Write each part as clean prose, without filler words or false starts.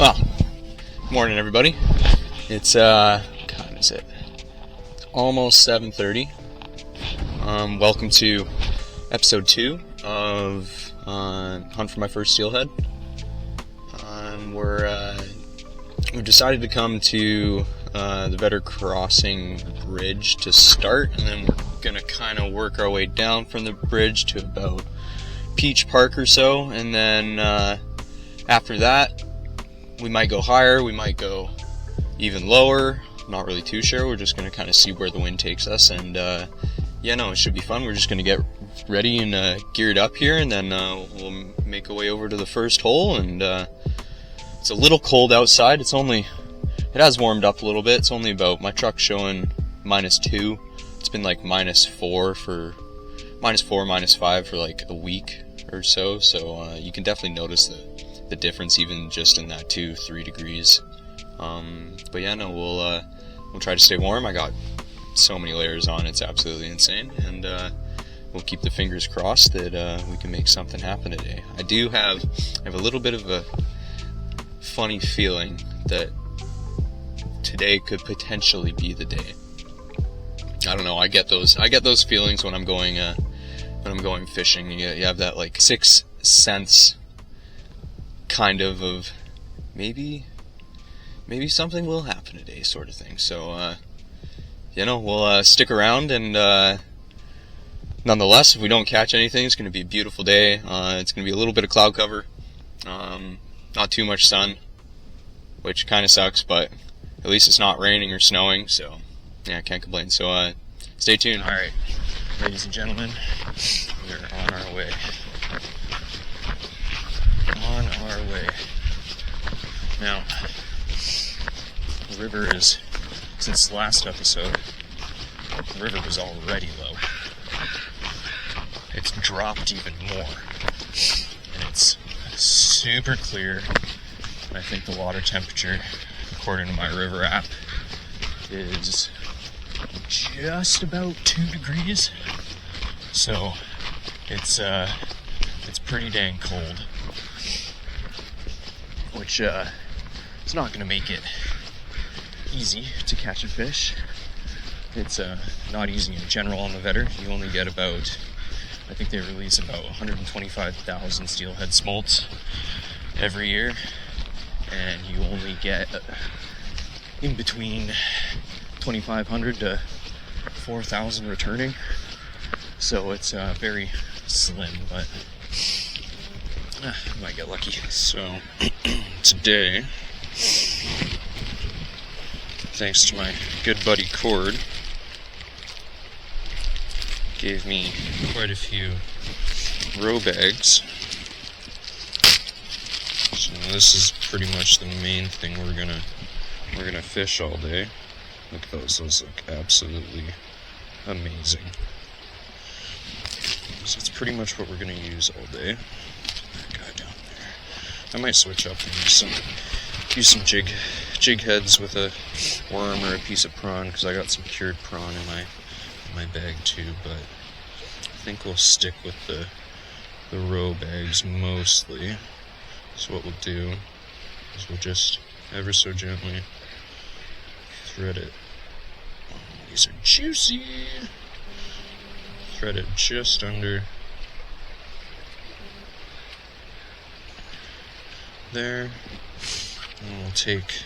Well, morning everybody. It's what time is it? It's almost 7:30. Welcome to episode 2 of Hunt for My First Steelhead. We've decided to come to the Vetter Crossing Bridge to start, and then we're gonna kind of work our way down from the bridge to about Peach Park or so, and then after that we might go higher, we might go even lower. Not really too sure. We're just gonna kind of see where the wind takes us, and it should be fun. We're just gonna get ready and geared up here, and then we'll make our way over to the first hole. And it's a little cold outside. It has warmed up a little bit. It's only about, my truck's showing -2. It's been like -4, -5 for like a week or so. So you can definitely notice the difference even just in that 2-3 degrees. We'll try to stay warm. I got so many layers on, it's absolutely insane, and we'll keep the fingers crossed that we can make something happen today. I have a little bit of a funny feeling that today could potentially be the day. I don't know. I get those feelings when I'm going fishing. You have that like sixth sense kind of maybe something will happen today sort of thing. So we'll stick around, and nonetheless, if we don't catch anything, it's going to be a beautiful day. It's going to be a little bit of cloud cover, not too much sun, which kind of sucks, but at least it's not raining or snowing, so yeah, I can't complain. So stay tuned. Alright, ladies and gentlemen, we're on our way. Now, the river is, since the last episode, the river was already low. It's dropped even more, and it's super clear. And I think the water temperature, according to my river app, is just about 2 degrees. So it's pretty dang cold, which is not going to make it easy to catch a fish. It's not easy in general on the Vetter. You only get about, I think they release about 125,000 steelhead smolts every year, and you only get in between 2,500 to 4,000 returning. So it's very slim, but I might get lucky. So today, thanks to my good buddy Cord, gave me quite a few row bags. So this is pretty much the main thing we're gonna fish all day. Look at those look absolutely amazing. So it's pretty much what we're gonna use all day. That guy down there. I might switch up and use some jig heads with a worm or a piece of prawn, because I got some cured prawn in my bag too. But I think we'll stick with the row bags mostly. So what we'll do is we'll just ever so gently thread it. Oh, these are juicy. Thread it just under there, and we'll attempt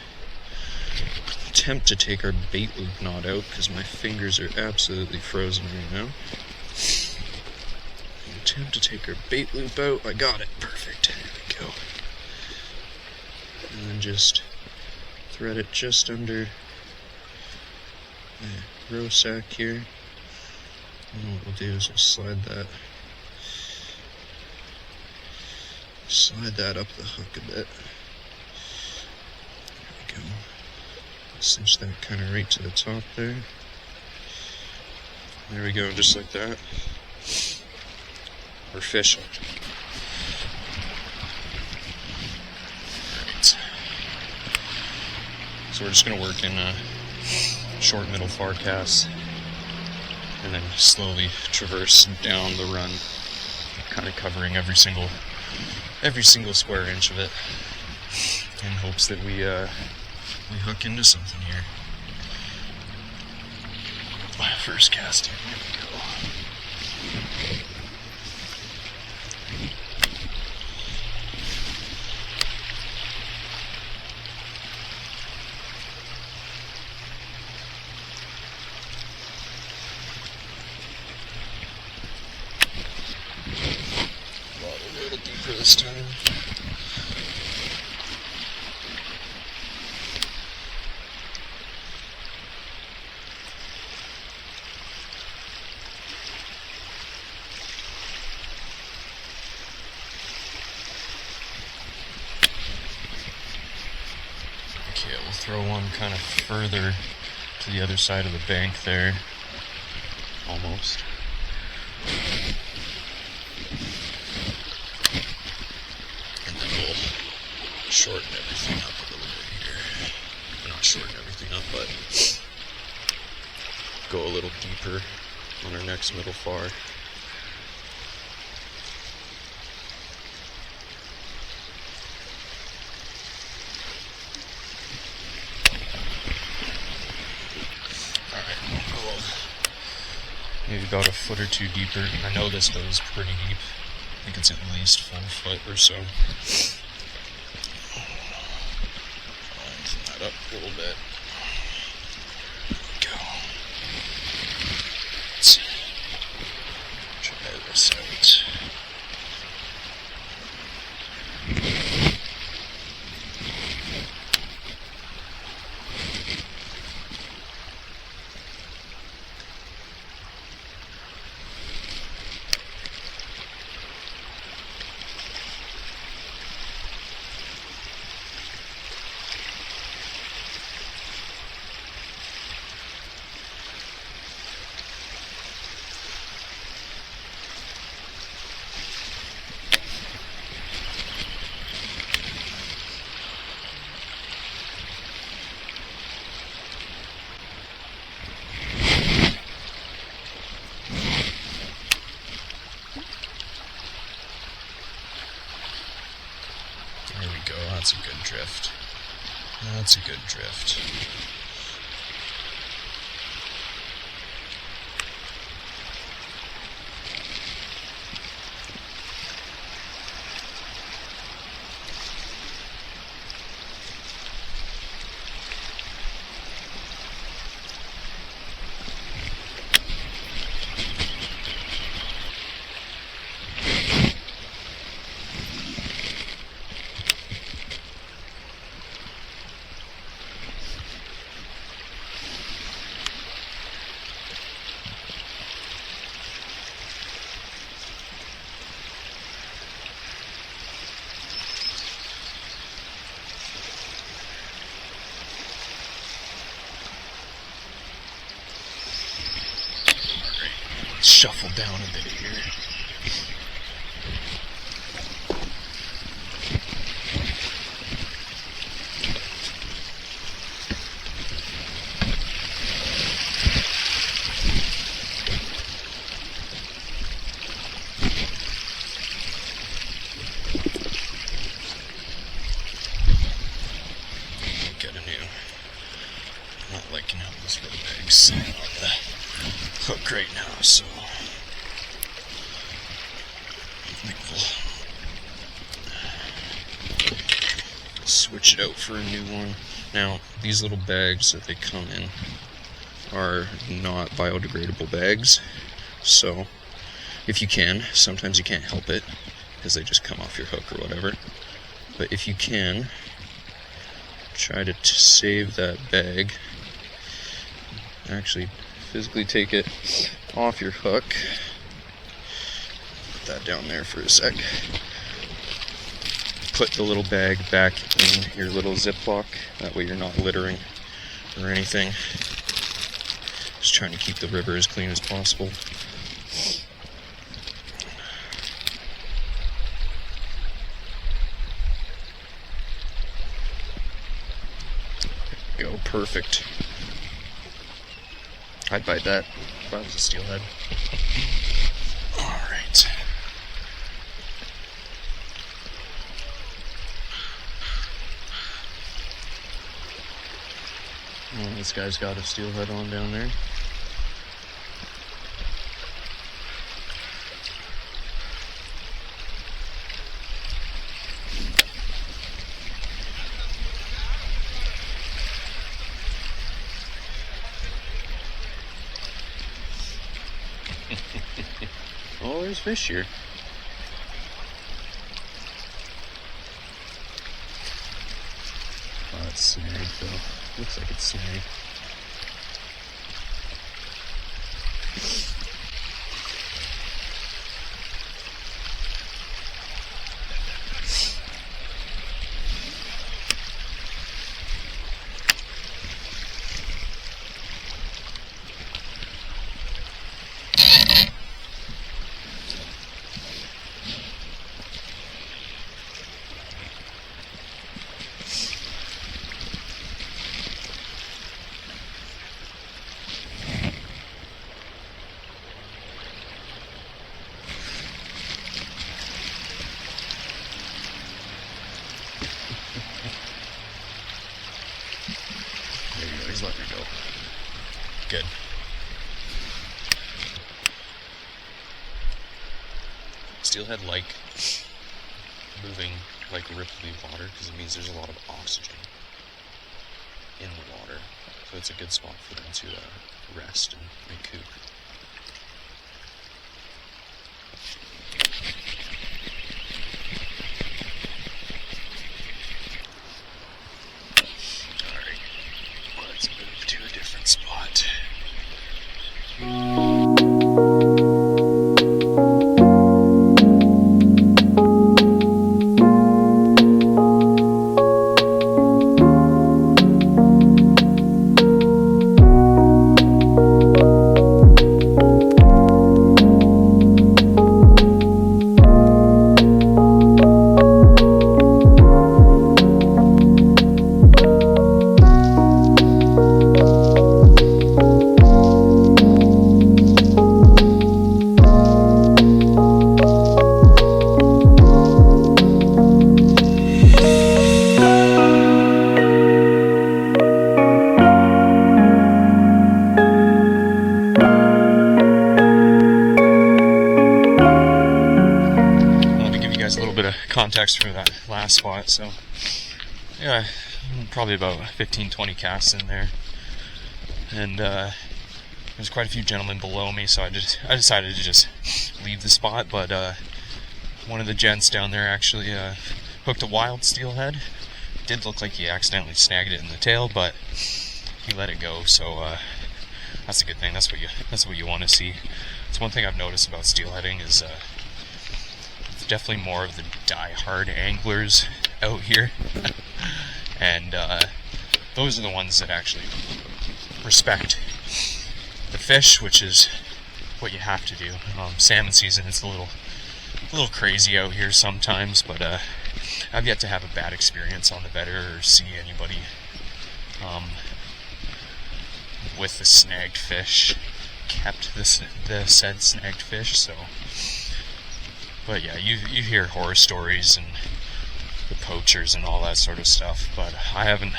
to take our bait loop knot out, because my fingers are absolutely frozen right now. Attempt to take our bait loop out. I got it. Perfect. There we go. And then just thread it just under the row sack here. And what we'll do is we'll slide that up the hook a bit. There we go. Cinch that kind of right to the top there. There we go, just like that. We're fishing. Alright. So we're just going to work in short middle far casts, and then slowly traverse down the run, kind of covering every single square inch of it. And in hopes that we hook into something here. My first casting. Here we go. A little deeper this time. Okay, we'll throw one kind of further to the other side of the bank there. Almost. And then we'll shorten everything up a little bit here. Not shorten everything up, but go a little deeper on our next middle far. Maybe about a foot or two deeper. I know this goes pretty deep. I think it's at least 4 foot or so. Lengthen that up a little bit. Go. Let's try this out. There we go, that's a good drift. That's a good drift. Shuffle down a bit here. Get a new. I'm not liking how this little bag's sitting on the hook right now, so I think we'll switch it out for a new one. Now, these little bags that they come in are not biodegradable bags, so if you can, sometimes you can't help it because they just come off your hook or whatever, but if you can, try to save that bag. Actually, physically take it off your hook. Put that down there for a sec. Put the little bag back in your little Ziploc. That way you're not littering or anything. Just trying to keep the river as clean as possible. There we go, perfect. I'd bite that if I was a steelhead. Alright. Oh, this guy's got a steelhead on down there. Oh, there's fish here. Oh, it's snagged though. Looks like it's snagged. There you go, he's letting her go. Good. Steelhead like moving like ripply water because it means there's a lot of oxygen in the water. So it's a good spot for them to rest and recoup. Alright, let's move to a different spot. A little bit of context from that last spot. So yeah, probably about 15-20 casts in there, and there's quite a few gentlemen below me, so I decided to just leave the spot. But one of the gents down there actually hooked a wild steelhead. It did look like he accidentally snagged it in the tail, but he let it go, so that's a good thing. That's what you want to see. It's one thing I've noticed about steelheading is definitely more of the die-hard anglers out here, and those are the ones that actually respect the fish, which is what you have to do. Salmon season, it's a little crazy out here sometimes, but I've yet to have a bad experience on the Vedder or see anybody with the snagged fish kept the said snagged fish. So. But yeah, you hear horror stories and the poachers and all that sort of stuff, but I haven't,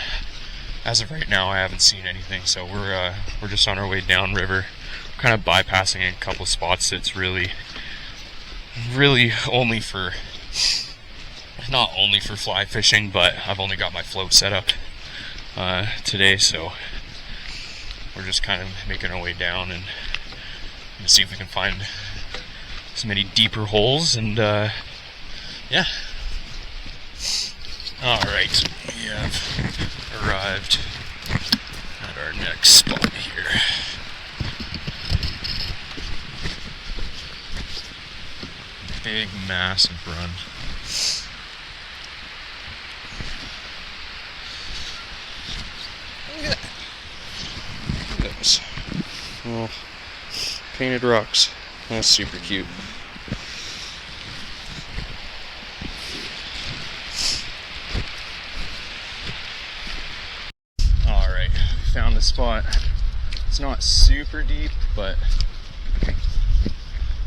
as of right now, I haven't seen anything. So we're just on our way downriver, kind of bypassing a couple spots that's really only for, not only for fly fishing, but I've only got my float set up today, so we're just kind of making our way down and see if we can find as many deeper holes, and yeah. Alright, we have arrived at our next spot here. Big, massive run. Look at that. Look at those. Well, painted rocks. That's super cute. Alright, found the spot. It's not super deep, but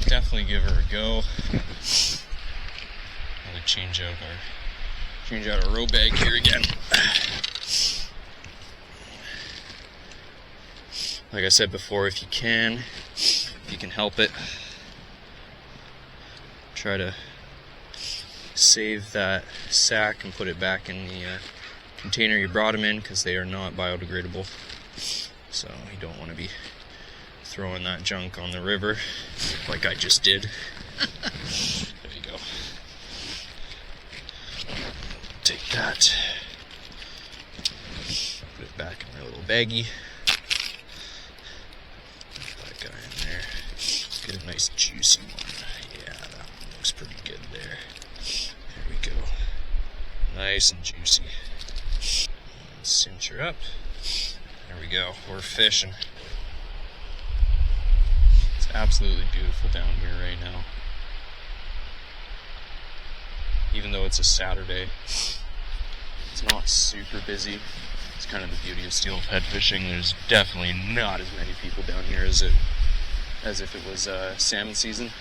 definitely give her a go. I'm gonna change out our row bag here again. like I said before, if you can help it, try to save that sack and put it back in the container you brought them in, because they are not biodegradable. So you don't want to be throwing that junk on the river like I just did. There you go. Take that, put it back in my little baggie. Put that guy in there. Get a nice juicy one. Yeah, that one looks pretty good there. There we go. Nice and juicy. Cinch her up. There we go. We're fishing. It's absolutely beautiful down here right now. Even though it's a Saturday, it's not super busy. It's kind of the beauty of steelhead fishing. There's definitely not as many people down here as if it was salmon season.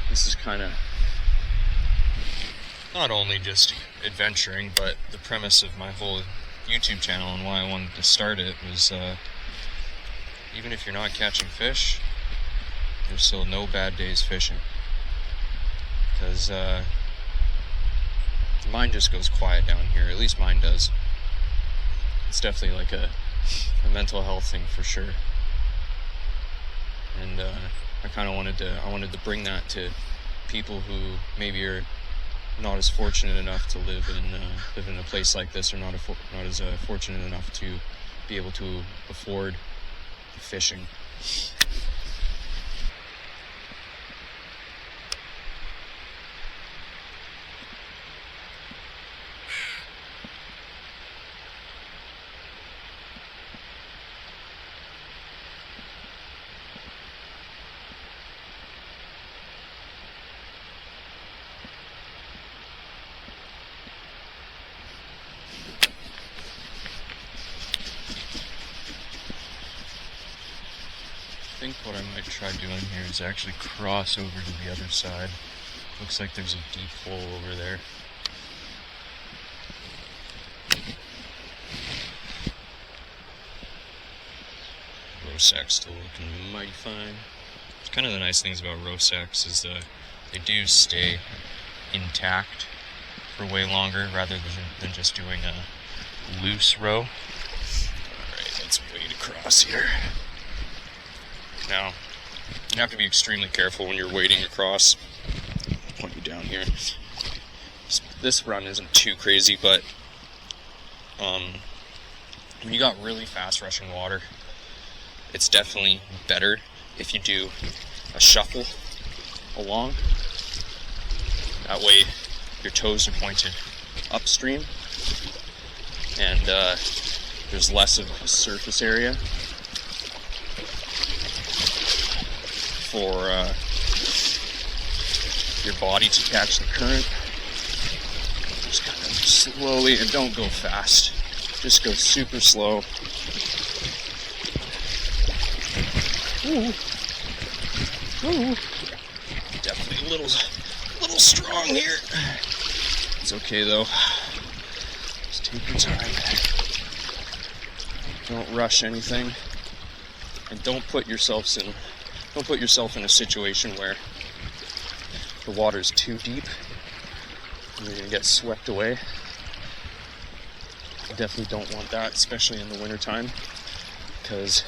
This is kind of not only just adventuring, but the premise of my whole YouTube channel and why I wanted to start it was even if you're not catching fish, there's still no bad days fishing, because the mind just goes quiet down here. At least mine does. It's definitely like a mental health thing for sure, and I kind of wanted to bring that to people who maybe are not as fortunate enough to live in a place like this, or not as fortunate enough to be able to afford fishing. I think what I might try doing here is actually cross over to the other side. Looks like there's a deep hole over there. Row sacks still looking mighty fine. It's kind of the nice things about row sacks is they do stay intact for way longer rather than just doing a loose row. Alright, let's wade across here. Now, you have to be extremely careful when you're wading across. I'll point you down here. This run isn't too crazy, but when you got really fast rushing water, it's definitely better if you do a shuffle along. That way your toes are pointed upstream, and there's less of a surface area for your body to catch the current. Just kind of slowly, and don't go fast. Just go super slow. Ooh. Ooh. Definitely a little strong here. It's okay though. Just take your time. Don't rush anything, and don't put yourself in a situation where the water's too deep and you're going to get swept away. You definitely don't want that, especially in the wintertime, because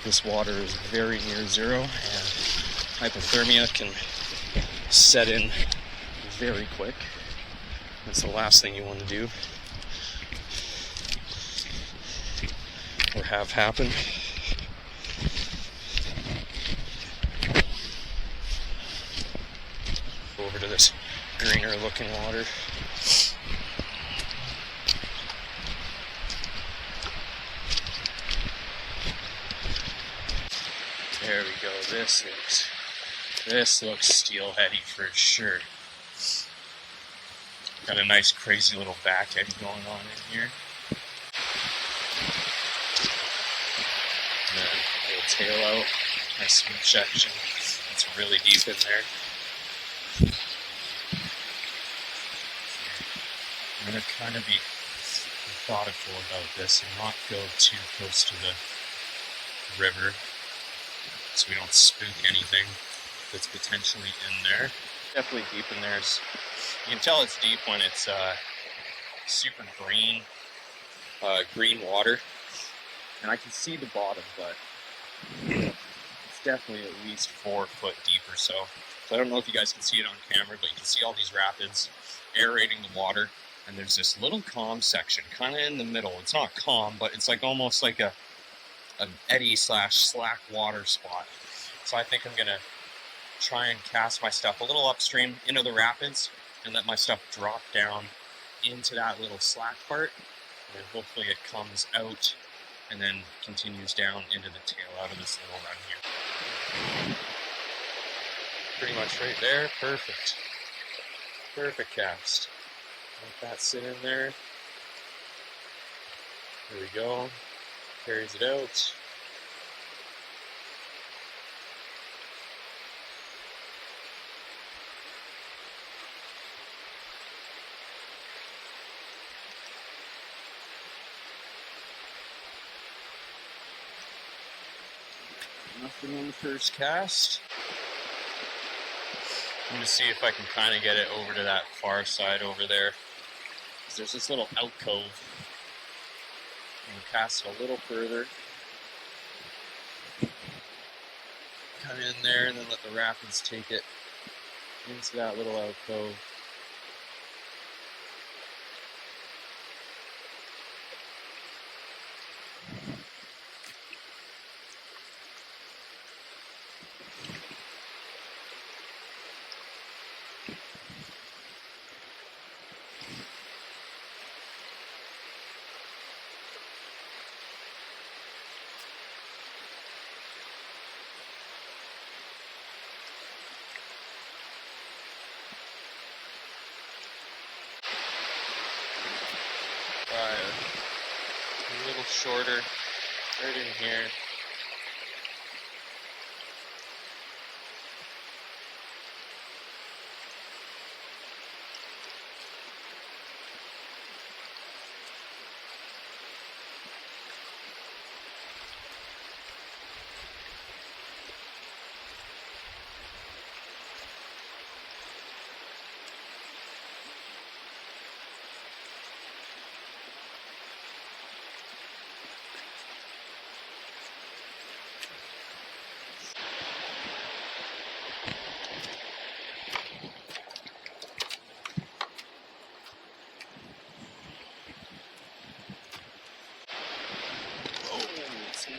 this water is very near zero and hypothermia can set in very quick. That's the last thing you want to do or have happen. Over to this greener looking water. There we go. This looks steelheady for sure. Got a nice crazy little back eddy going on in here. And then a little tail out. Nice smooth section. It's really deep in there. I'm going to kind of be methodical about this and not go too close to the river so we don't spook anything that's potentially in there. Definitely deep in there. You can tell it's deep when it's super green, green water. And I can see the bottom, but it's definitely at least 4 foot deep or so. So I don't know if you guys can see it on camera, but you can see all these rapids aerating the water. And there's this little calm section kind of in the middle. It's not calm, but it's like almost like an eddy / slack water spot. So I think I'm going to try and cast my stuff a little upstream into the rapids and let my stuff drop down into that little slack part. And then hopefully it comes out and then continues down into the tail out of this little run here. Pretty much right there. Perfect. Perfect cast. Let that sit in there. There we go. Carries it out. Nothing on the first cast. I'm going to see if I can kind of get it over to that far side over there. Because there's this little alcove. And cast it a little further. Come in there and then let the rapids take it into that little alcove. A little shorter, right in here.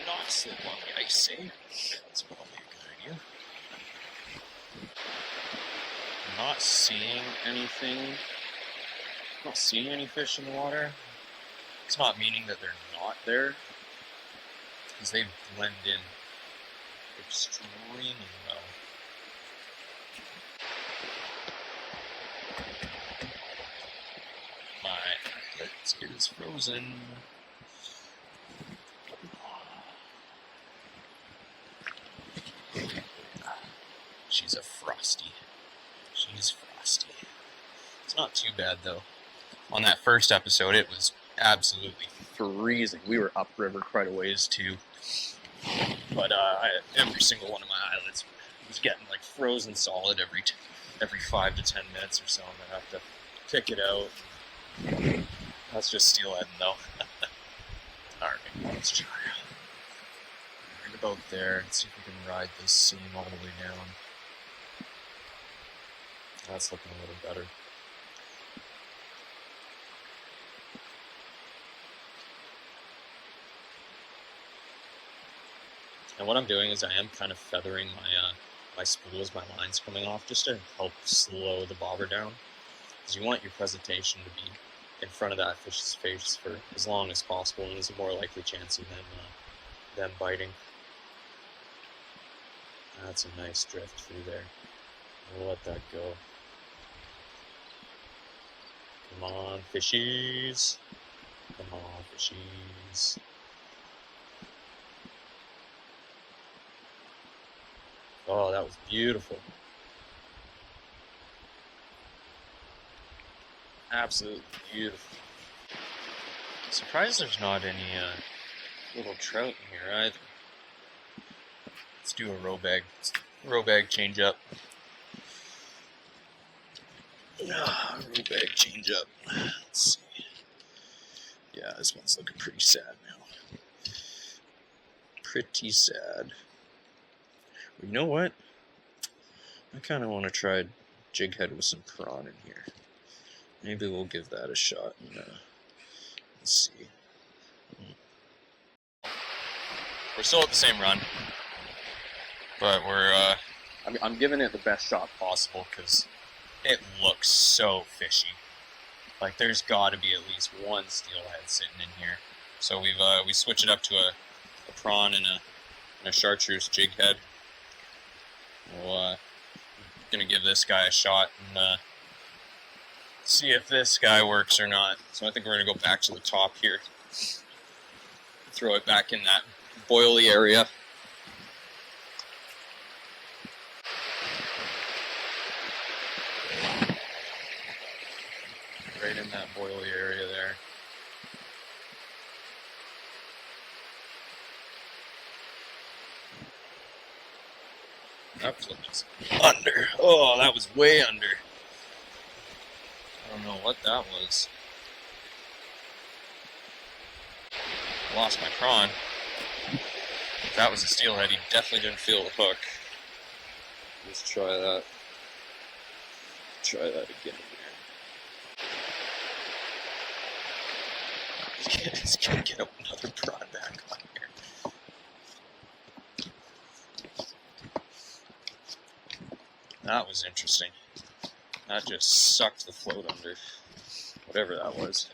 Not slip on the ice, eh? That's probably a good idea. I'm not seeing anything. Not seeing any fish in the water. It's not meaning that they're not there, because they blend in extremely well. My eyelid is frozen. She's a frosty. She's frosty. It's not too bad though. On that first episode, it was absolutely freezing. We were upriver quite a ways too, but every single one of my eyelids was getting like frozen solid every 5 to 10 minutes or so. And I have to pick it out. That's just steelhead though. All right, let's try. Right about there. Let's see if we can ride this seam all the way down. That's looking a little better. And what I'm doing is I am kind of feathering my spools, my lines coming off, just to help slow the bobber down. Because you want your presentation to be in front of that fish's face for as long as possible, and there's a more likely chance of them biting. That's a nice drift through there. We'll let that go. Come on, fishies. Come on, fishies. Oh, that was beautiful. Absolutely beautiful. Surprised there's not any little trout in here either. Let's do a row bag change up. Row bag change up. Let's see. Yeah, this one's looking pretty sad now. Pretty sad. Well, you know what? I kind of want to try jig head with some prawn in here. Maybe we'll give that a shot and let's see. We're still at the same run, but I'm giving it the best shot possible because it looks so fishy. Like there's got to be at least one steelhead sitting in here. So we switch it up to a prawn and a chartreuse jig head. We'll gonna give this guy a shot and see if this guy works or not. So I think we're gonna go back to the top here, throw it back in that boily area. Right in that boily area there. That flipped under. Oh, that was way under. I don't know what that was. Lost my prawn. If that was a steelhead, he definitely didn't feel the hook. Let's try that. Try that again here. Let's get another prawn back on here. That was interesting. That just sucked the float under. Whatever that was.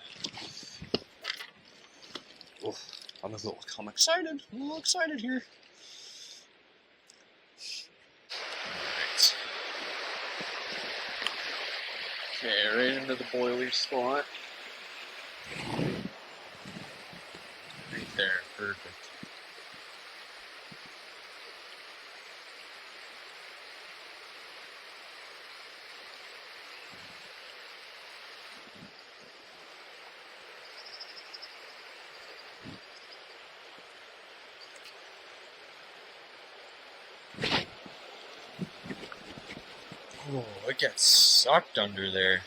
Oof, I'm excited. I'm a little excited here. Alright. Okay, right into the boiler spot. Right there, perfect. Oh, it gets sucked under there.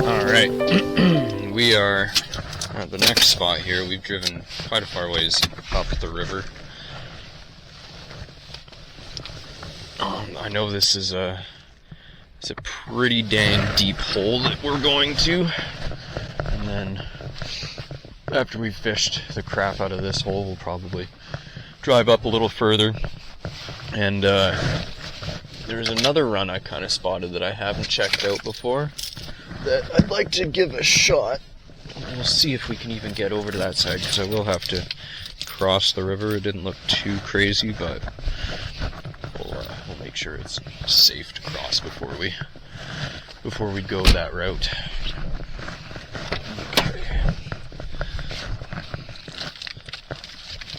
Alright, we are at the next spot here. We've driven quite a far ways up the river. I know this is it's a pretty dang deep hole that we're going to. And then after we've fished the crap out of this hole, we'll probably drive up a little further. And there's another run I kind of spotted that I haven't checked out before that I'd like to give a shot. We'll see if we can even get over to that side, because I will have to cross the river. It didn't look too crazy, but we'll make sure it's safe to cross before we go that route. Okay.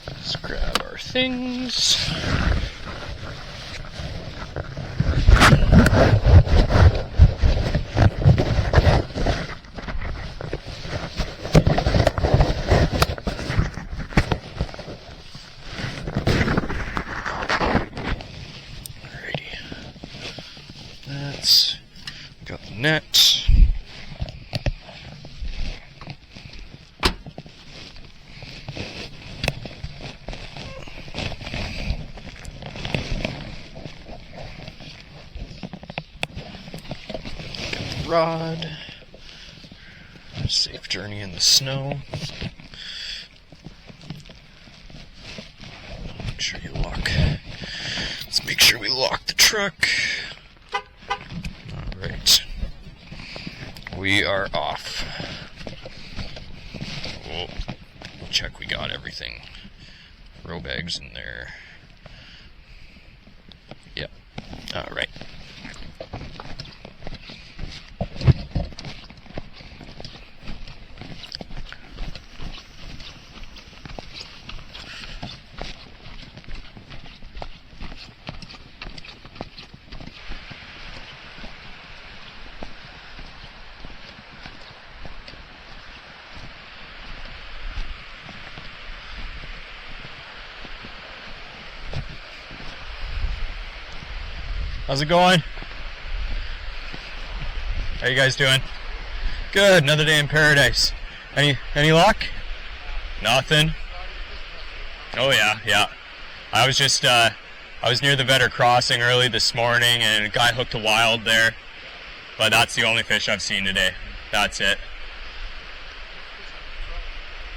Let's grab our things. Got net. Get the rod. Safe journey in the snow. Make sure you lock. Let's make sure we lock the truck. Alright. We are off. We'll check we got everything. Row bags in there. Yep. Alright. How's it going? How you guys doing? Good, another day in paradise. Any luck? Nothing? Oh yeah. I was just I was near the Vetter crossing early this morning and a guy hooked a wild there. But that's the only fish I've seen today. That's it.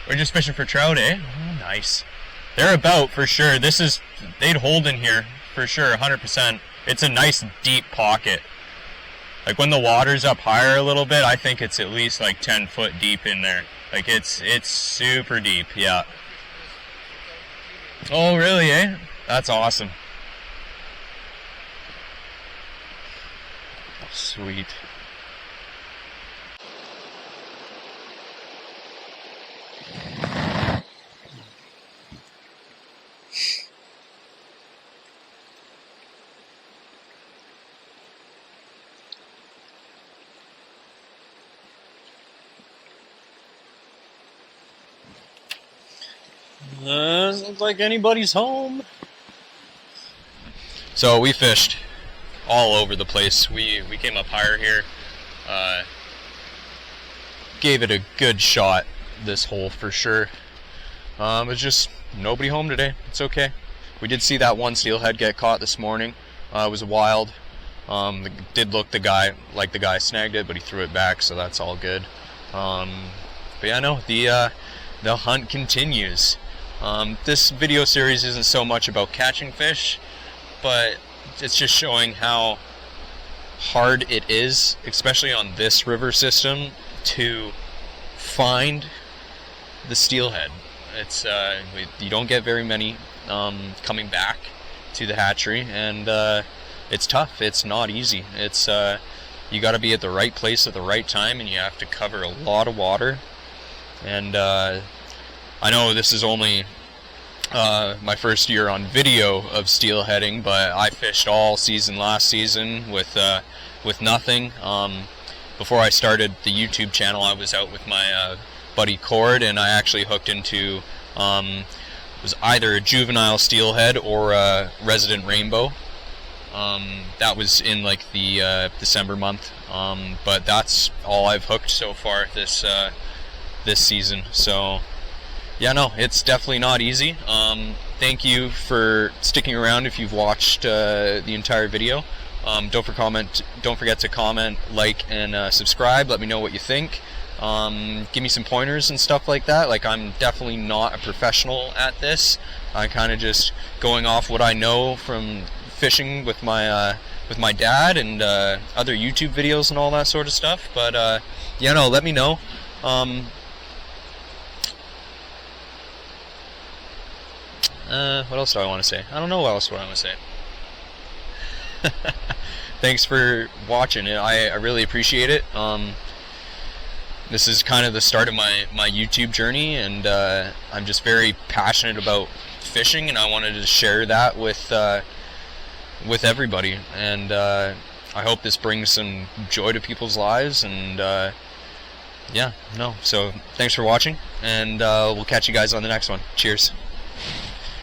We're just fishing for trout, eh? Oh, nice. They're about for sure. They'd hold in here for sure, 100%. It's a nice deep pocket. Like when the water's up higher a little bit, I think it's at least like 10 foot deep in there. Like it's super deep, yeah. Oh really, eh? That's awesome. Sweet. Doesn't look like anybody's home. So we fished all over the place. We came up higher here. Gave it a good shot this hole for sure. It's just nobody home today. It's okay. We did see that one steelhead get caught this morning. It was a wild. It did look the guy snagged it, but he threw it back, so that's all good. But yeah, no, the hunt continues. This video series isn't so much about catching fish, but it's just showing how hard it is, especially on this river system, to find the steelhead. It's you don't get very many coming back to the hatchery, and it's tough. It's not easy. It's you got to be at the right place at the right time, and you have to cover a lot of water. And I know this is only my first year on video of steelheading, but I fished all season last season with nothing. Before I started the YouTube channel, I was out with my buddy Cord, and I actually hooked into it was either a juvenile steelhead or a resident rainbow. That was in like the December month, but that's all I've hooked so far this season. So yeah, no, it's definitely not easy. Thank you for sticking around if you've watched the entire video. Don't forget to comment, like, and subscribe. Let me know what you think. Give me some pointers and stuff like that. Like, I'm definitely not a professional at this. I'm kind of just going off what I know from fishing with my dad and other YouTube videos and all that sort of stuff. But yeah, no, let me know. What else do I want to say? I don't know what else I want to say. Thanks for watching. I really appreciate it. This is kind of the start of my YouTube journey, and I'm just very passionate about fishing, and I wanted to share that with everybody. And I hope this brings some joy to people's lives. And yeah, no. So thanks for watching, and we'll catch you guys on the next one. Cheers.